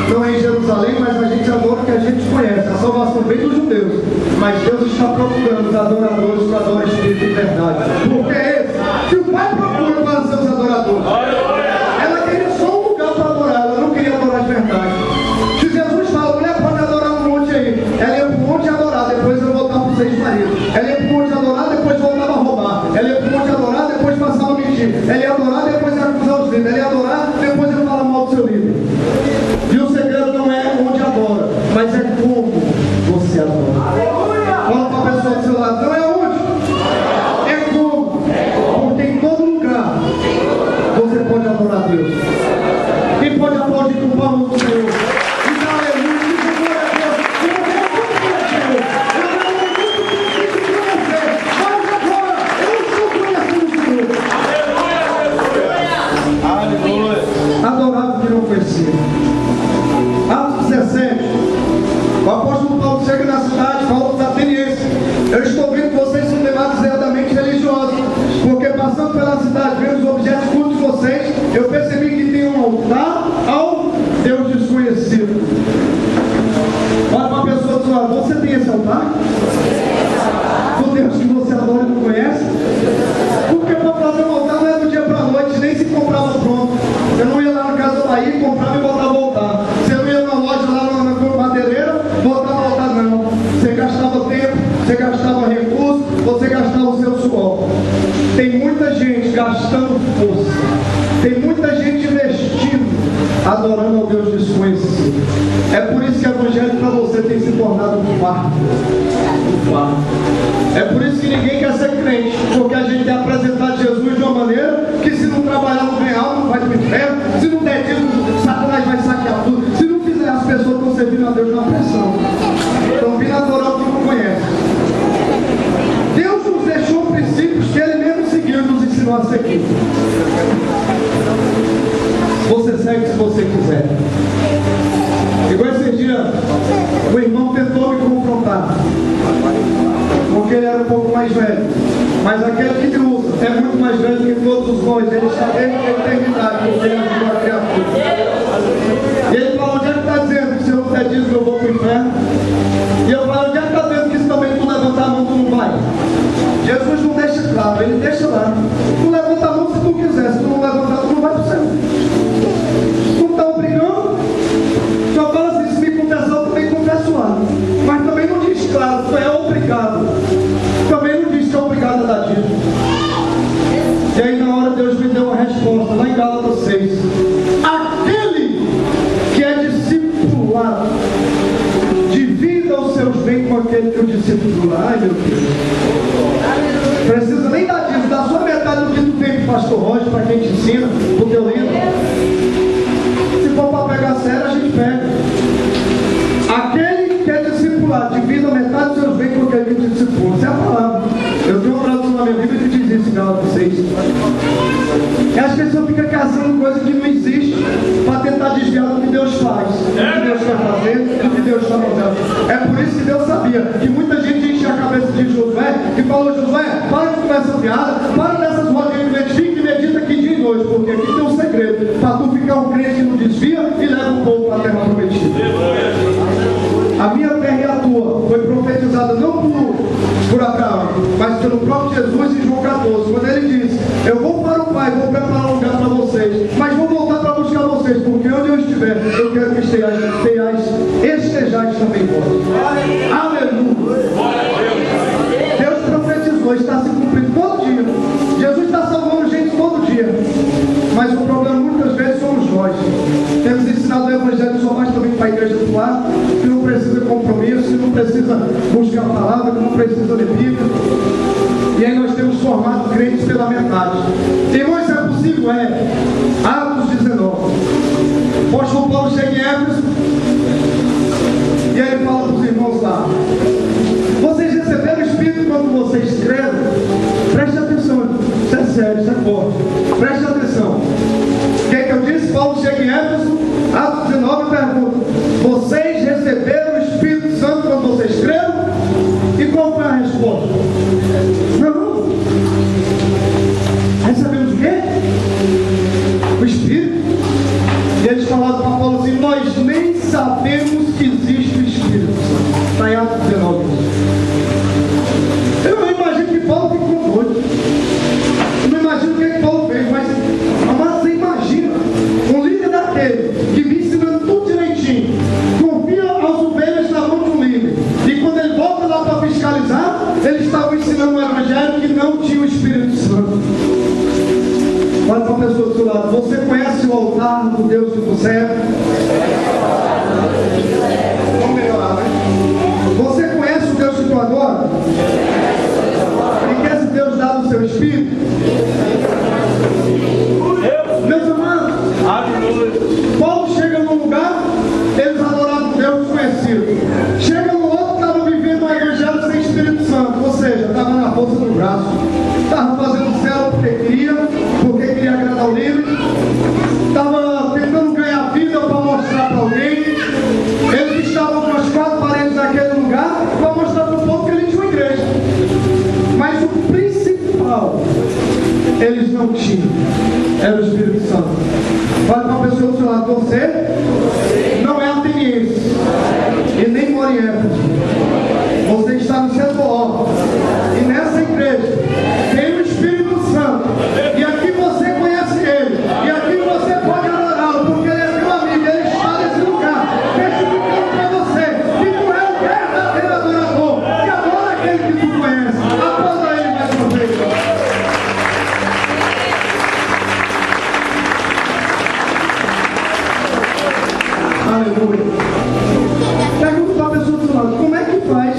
não é em Jerusalém, mas a gente adora o que a gente conhece. A salvação vem dos judeus, mas Deus está procurando os adoradores que adoram o Espírito de verdade. Porque é esse que o Pai procura para os seus adoradores. Ela queria só um lugar para adorar, ela não queria adorar de verdade. Se Jesus fala: mulher, pode adorar um monte aí, ela ia para o monte adorar, depois ia voltar para os 6 maridos. Ela ia para o monte adorar, depois voltava a roubar. Ela ia para o monte adorar, depois passava a mentir. Ela ia adorar, depois ia acusar os líderes. Ela ia adorar, depois ia falar mal do seu líder. E o segredo não é onde adora, mas é como você adora. Fala para a pessoa do seu lado: não é onde, é como. Porque em todo lugar você pode adorar a Deus. Quem pode aplaudir com o palmo do Senhor? Diz aleluia, diz glória a Deus. Eu quero muito conhecer, mas agora eu estou conhecendo o Senhor. Aleluia. Adorava o que não conhecia. Atos 17, o apóstolo Paulo chega na cidade, fala dos atenienses: eu estou vendo que vocês são demasiadamente religiosos, porque passando pela cidade, vendo os objetos de culto de vocês, eu percebi que tem um altar ao Deus desconhecido. Olha para a pessoa do seu lado: você tem esse altar? O Deus que você adora e não conhece? Porque para fazer um altar não é do dia para a noite, nem se comprava pronto. Eu não ia lá na casa do Bahia, comprava e botava o altar. Você não ia na loja lá na madeireira, botava o altar, não. Você gastava tempo, você gastava recursos, você gastava o seu suor. Tem muita gente gastando força, tem muita gente investindo, adorando ao Deus desconhecido. É por isso que o evangelho para você tem se tornado um fardo. É por isso que ninguém quer ser crente, porque a gente quer apresentar Jesus de uma maneira que, se não trabalhar no real, não vai pro continuar seguindo. Você segue se você quiser. Igual esse dia, o irmão tentou me confrontar, porque ele era um pouco mais velho. Mas aquele que usa é muito mais velho que todos nós. Ele está desde a eternidade, porque ele ajudou a criatura. E ele falou: onde é que está dizendo que se eu não der dízimo eu vou para o inferno? E eu falo: onde é que está dizendo que se também tu levantar a mão tu não vai? Jesus não deixa claro, ele deixa lá. Tu levanta a mão se tu quiser, se tu não levantar tu não vai para o céu. Tu não está obrigando. Só fala assim: se me confessar eu também confesso lá. Mas também não diz claro, tu é obrigado. Também não diz que é obrigado a dar dízimo. E aí na hora Deus me deu uma resposta, lá em Gálatas 6. Aquele que é discipulado divida os seus bens com aquele que o discipula. Ai meu Deus. Precisa nem dar dízimo, dá só metade do que tu tem pro pastor Roger, para quem te ensina, pro teu livro. Se for para pegar sério, a gente pega. Aquele que é discipulado divida metade dos seus bens com aquele que te discipula. Essa é a palavra. Eu tenho uma tradução na minha Bíblia que diz isso em Gálatas 6. E as pessoas ficam caçando coisa que não existe para tentar desviar do que Deus faz, do que Deus vai fazer, do que Deus está fazendo. É por isso que Deus sabia que muita gente enche a cabeça de Josué e falou: Josué, para de conversa piada, para dessas rodinhas de medifica e medita aqui dia e noite, porque aqui tem um segredo para tu ficar um crente que não desvia e leva o povo para a terra prometida. A minha terra e a tua foi profetizada não por Abraão, mas pelo próprio Jesus em João 14, quando ele disse: eu vou para o Pai, vou preparar um lugar para vocês, mas vou voltar para buscar vocês, porque onde eu estiver, eu quero que estejais também vós. Aleluia! Deus profetizou, está se cumprindo todo dia. Jesus está salvando gente todo dia. Mas o problema muitas vezes somos nós. Temos ensinado o Evangelho só mais também para a igreja do lado, que não precisa de compromisso, que não precisa buscar a palavra, que não precisa ler Bíblia. E aí nós temos formado crentes pela metade. Irmãos, isso é possível? É. Atos 19. O apóstolo Paulo chega em Éfeso e ele fala para os irmãos lá: vocês receberam o Espírito quando vocês creram? Preste atenção, isso é sério, isso é forte. Preste atenção. O que é que eu disse? Paulo chega em Éfeso, Atos 19, pergunta: vocês receberam o Espírito Santo quando vocês creram? E qual foi a resposta? Não. Recebemos o quê? O Espírito. E eles falaram para Paulo assim: nós nem sabemos que existe o Espírito Santo. Está em Atos 19. Eu não imagino que Paulo ficou doido. Eu não imagino o que Paulo fez, mas amado, você imagina um líder daquele que me ensinando tudo direitinho, confia as ovelhas na mão de um líder, e quando ele volta lá para fiscalizar, eles estavam ensinando um evangelho que não tinha o Espírito Santo. Olha para a pessoa do seu lado: você conhece o altar do Deus que você serve? Vamos melhorar, né? Você conhece o Deus que tu adora? E quer esse Deus dar o seu Espírito? Meus amados, Paulo chega num lugar, eles adoravam Deus desconhecido. Chega no outro, estava vivendo um evangelho sem Espírito Santo, ou seja, estava na força do braço, estava fazendo céu porque queria agradar o líder, estava tentando ganhar vida para mostrar para alguém. Eles estavam com as quatro paredes daquele lugar para mostrar para o povo que ele tinha uma igreja, mas o principal eles não tinham, era o Espírito Santo. Olha para a pessoa do seu lado: você não é ateniense e nem mora em Éfeso. Você está no CEPOL, e nessa igreja tem o Espírito Santo, e aqui você conhece ele, e aqui você pode adorá-lo, porque ele é meu amigo, ele está nesse lugar, testificando para você que tu é o verdadeiro adorador, que adora aquele que tu conhece. Aplauda ele mais uma vez. Aleluia. Pergunta para a pessoa do seu lado: como é que faz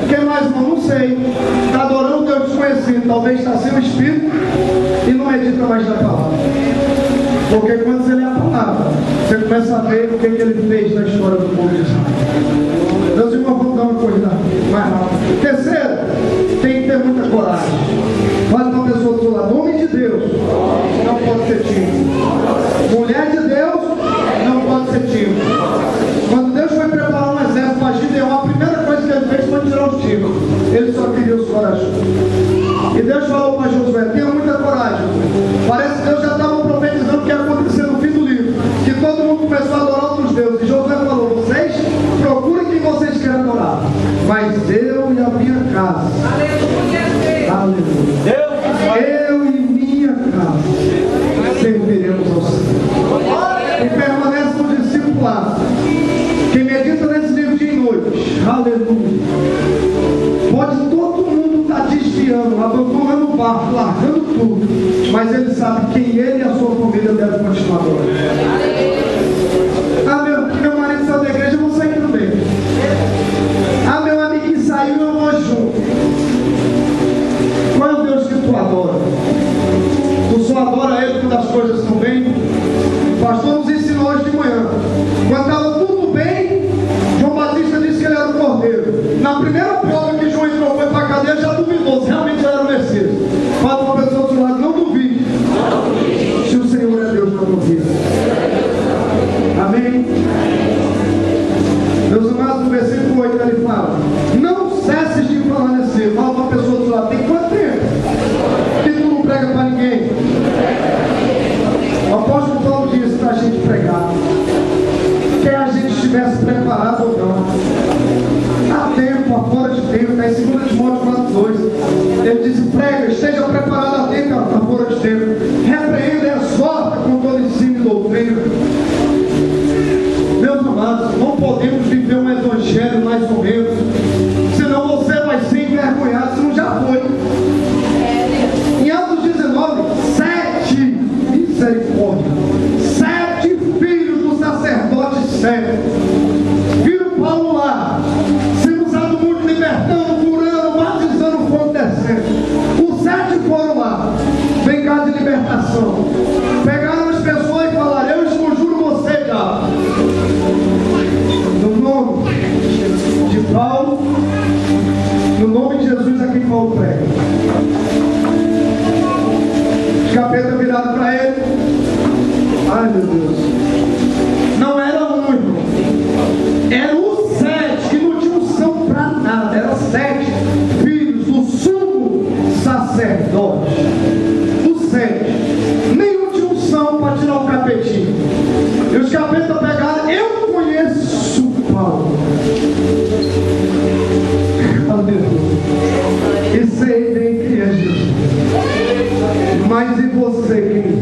Quem mais, irmão? Não sei. Está adorando o Deus desconhecido. Talvez está sem o Espírito e não medita mais na palavra. Porque quando você lê a palavra, você começa a ver o que ele fez na história do povo de Israel. Meus irmãos, vamos dar uma coisa mais rápida. Terceiro, tem que ter muita coragem. Fale para a pessoa do seu lado, homem de Deus não pode ser tímido. Mulher de Deus não pode ser tímido. Quando Deus foi preparar um exército para Gideão, a primeira coisa que ele fez foi tirar os tímidos. Ele só queria os corajosos. E Deus falou para Josué, tenha muita coragem. Parece que Deus já estava profetizando o que ia acontecer no fim do livro. Que todo mundo começou a adorar outros deuses. E Josué falou, vocês procurem quem vocês querem adorar. Mas eu e a minha casa. Aleluia. Eu e minha casa serviremos ao Senhor. E permanece no discipulado. Quem medita nesse livro de noite, aleluia. Pode todo mundo estar desviando, abandonando o barco, largando tudo. Mas ele sabe quem ele e a sua família devem continuar adorando. Ah, meu marido saiu da igreja, eu vou sair também. Ah, meu amiguinho saiu, eu vou junto. Qual é o Deus que tu adora? Tu só adora Ele quando as coisas estão bem? O pastor nos ensinou hoje de manhã. Quando estava tudo bem, João Batista disse que ele era o cordeiro. Na primeira prova que João entrou, foi para a cadeia, já duvidou se realmente ele era o Messias. Fala para a pessoa do lado, não duvide. Se o Senhor é Deus na tua vida. Amém? Meus amados, no versículo 8 ele fala, não cesses de permanecer. Fala para a pessoa do lado, tem quanto tempo que tu não prega para ninguém? O apóstolo Paulo disse para a gente pregar, quer a gente estivesse preparado ou não. Há tempo, há fora de tempo, está em 2 Timóteo 4:2. Ele diz, prega, esteja preparado a tempo, há fora de tempo. Repreenda e exorta com todo ensino e doutrina. Meus amados, não podemos viver um evangelho mais ou menos, senão você vai ser envergonhado, se não já foi. Em Atos 19, 7, misericórdia, 7 filhos do sacerdote Cefas viram Paulo lá, sendo usado muito, libertando, curando, batizando, fogo descendo. Os 7 foram lá, vem cá de libertação. Pegaram as pessoas e falaram, eu esconjuro você, diabo. No nome de Paulo, no nome de Jesus a quem Paulo prega. Os capeta virado para ele. Ai, meu Deus. Não era um, irmão. Era os 7 que não tinham unção para nada. Eram 7 filhos do sumo sacerdote. Os 7. Nenhum tinha unção para tirar o capetinho. E os capetas pegaram. Eu conheço Paulo. Aleluia. E sei bem quem é Jesus. Mas e você,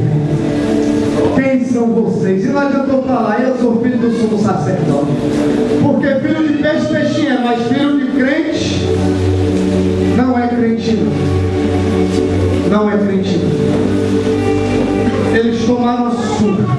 quem são vocês? E não adiantou falar, eu sou filho do sumo sacerdote. Porque filho de peixe, peixinho é, mas filho de crente não é crente. Não é crente. Eles tomaram açúcar.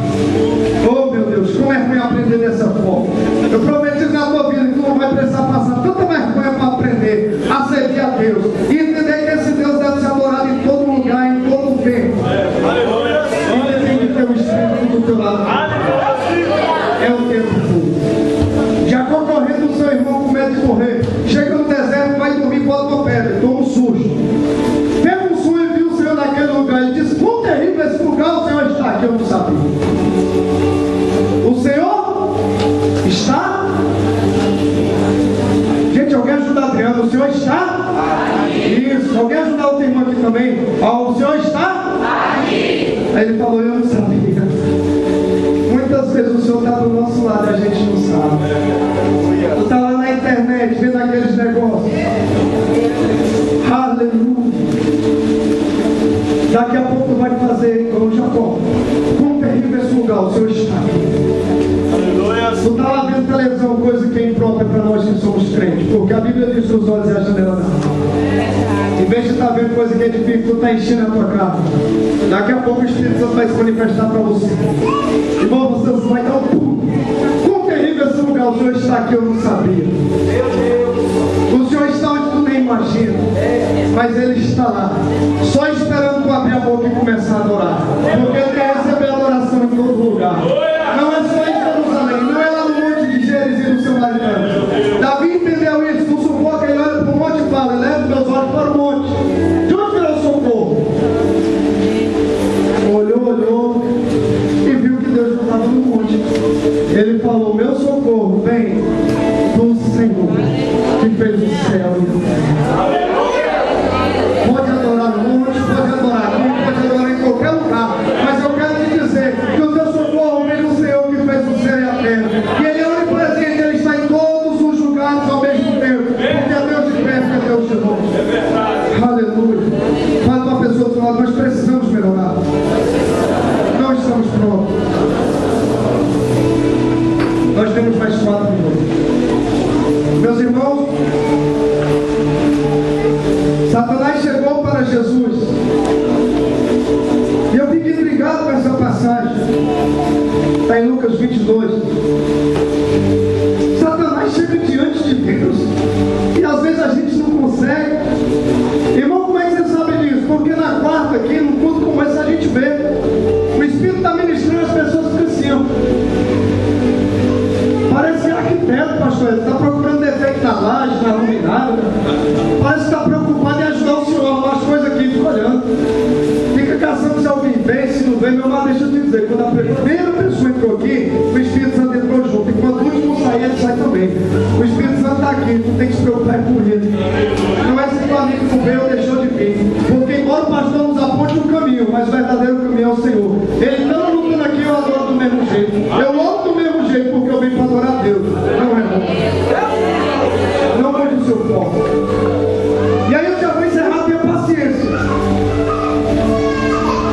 Oh meu Deus, como é ruim aprender dessa forma. Eu profetizo na tua vida que tu não vai precisar passar tanta vergonha para aprender a servir a Deus. E entender que esse Deus deve ser adorado em todo lugar, em todo tempo. Olha, tem que ter o Espírito do teu lado. É o tempo todo. Já correndo do seu irmão com medo de morrer. Chega no deserto, vai dormir com a pedra, toma um susto. Teve um sonho e viu o Senhor naquele lugar. Ele disse, quão terrível esse lugar, o Senhor está aqui, eu não sabia. O Senhor está? Gente, alguém ajuda Adriano, o Senhor está? Isso, alguém ajudar o teu irmão aqui também? O Senhor está? Aí ele falou, eu não sabia. Muitas vezes o Senhor está do nosso lado e a gente não sabe. Tu está lá na internet vendo aqueles negócios. Aleluia. Daqui a pouco tu vai fazer igual o Jacó. Como terrível esse lugar, o Senhor está aqui. Tu está lá vendo televisão, coisa que é imprópria para nós que somos crentes. Porque a Bíblia diz que os olhos é a janela da alma. Em vez de estar vendo coisa que é difícil, tu está enchendo a tua casa. Daqui a pouco o Espírito Santo vai se manifestar para você. Irmão, você vai dar um pulo. Quão terrível esse lugar, o Senhor está aqui, eu não sabia. O Senhor está onde imagina. Mas Ele está lá, só esperando tu abrir a boca e começar a adorar. Porque Ele quer receber adoração em todo lugar. Não é só em Jerusalém, não é lá no monte de Gerizim, no seu marido. Davi entendeu isso, no sufoco ele olha para o monte e fala: leva meus olhos para o monte. De onde virá o socorro? Olhou e viu que Deus não estava no monte. Ele falou: meu socorro vem do Senhor que fez o céu e a terra. Pode adorar no monte, pode adorar aqui, pode adorar em qualquer lugar, mas eu quero te dizer que o teu socorro vem do Senhor que fez o céu e a terra. E Ele é onipresente, Ele está em todos os lugares ao mesmo tempo, porque é Deus de perto, é Deus de longe. Aleluia. Fala para a pessoa do lado: nós precisamos melhorar. Não estamos prontos. Nós temos mais 4 minutos. Meus irmãos, Satanás chegou para Jesus. E eu fico intrigado com essa passagem. Está em Lucas 22. Satanás chega diante de Deus. E às vezes a gente não consegue. Irmão, como é que você sabe disso? Porque na quarta aqui, num culto como esse, a gente vê. O Espírito está ministrando, as pessoas ficam assim, ó. Parece arquiteto, pastor. Ele está procurando defeito na laje, na luminária. Parece que está preocupado em ajudar o senhor a arrumar as coisas aqui, fica olhando. Fica caçando se alguém vem, se não vem. Meu irmão, deixa eu te dizer, quando a primeira pessoa entrou aqui, o Espírito Santo entrou junto. E quando o último sair, ele sai também. O Espírito Santo está aqui, não tem que se preocupar com ele. Não é se o amigo não veio ou deixou de vir. Porque embora o pastor nos aponte um caminho, mas o verdadeiro caminho é o Senhor. Ele não lutando aqui, eu adoro do mesmo jeito. Eu louco do mesmo jeito porque eu venho para adorar a Deus. Não é bom. Não mude o seu foco. E aí eu já vou encerrar, tenha paciência.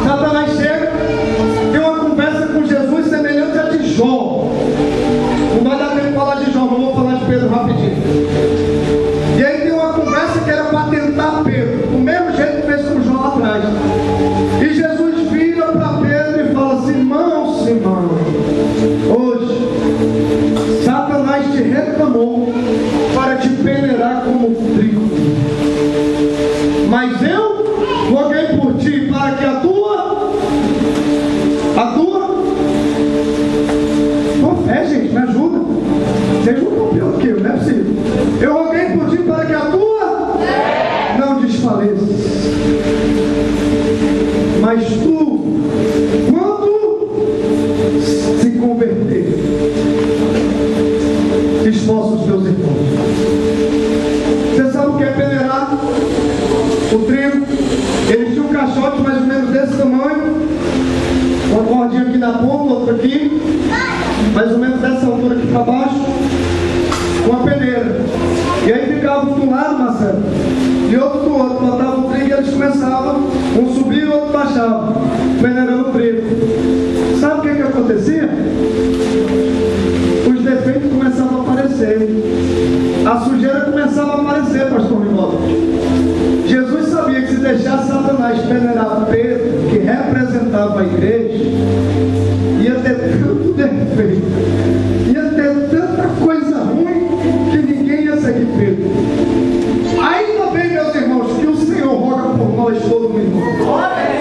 Satanás chega, tem uma conversa com Jesus semelhante a de Jó. Não vai dar tempo de falar de Jó, mas vou falar de Pedro rapidinho. E aí tem uma conversa que era para tentar Pedro, do mesmo jeito que fez com Jó lá atrás. E Jesus vira para Pedro e fala: Simão, Simão, hoje Satanás te reclamou para te peneirar como trigo. Mas eu roguei por ti para que a tua fé, gente, me ajuda. Vocês não copiam aqui, não é possível. Eu roguei por ti para que a tua não desfaleça. Mas tu, quando se converter, esforça os teus irmãos. Você sabe o que é peneirar o trigo? Ele tinha um caixote mais ou menos desse tamanho, uma cordinha aqui na ponta, outra aqui, mais ou menos dessa altura aqui para baixo, com a peneira. E aí ficava um do lado, Marcelo, e outro do outro. Botava o trigo e eles começavam, um subia e o outro baixava, peneirando o trigo. Sabe o que acontecia? Os defeitos começavam a aparecer, a sujeira começava a aparecer, pastor Rivaldo. Jesus sabia que se deixasse Satanás peneirar Pedro, que representava a igreja, ia ter tanto defeito, ia ter tanta coisa ruim, que ninguém ia seguir Pedro. Ainda bem, meus irmãos, que o Senhor roga por nós todo mundo,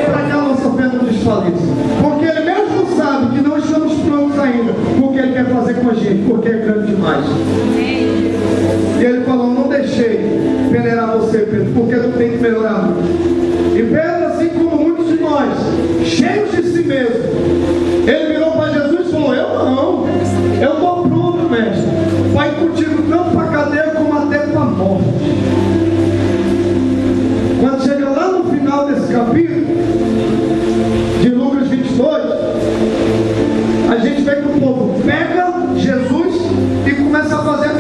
para que a nossa fé não desfaleça. Porque Ele mesmo sabe que não estamos prontos ainda, porque Ele quer fazer com a gente, porque é grande demais. E Ele falou: não deixei peneirar você, Pedro, porque tu tem que melhorar muito. E Pedro, assim como muitos de nós, cheios de si mesmo, ele virou para Jesus e falou: eu não, eu estou pronto, mestre. Vai contigo tanto para a cadeia como até para a morte. Quando chega lá no final desse capítulo de Lucas 22, a gente vê que o povo pega Jesus e começa a fazer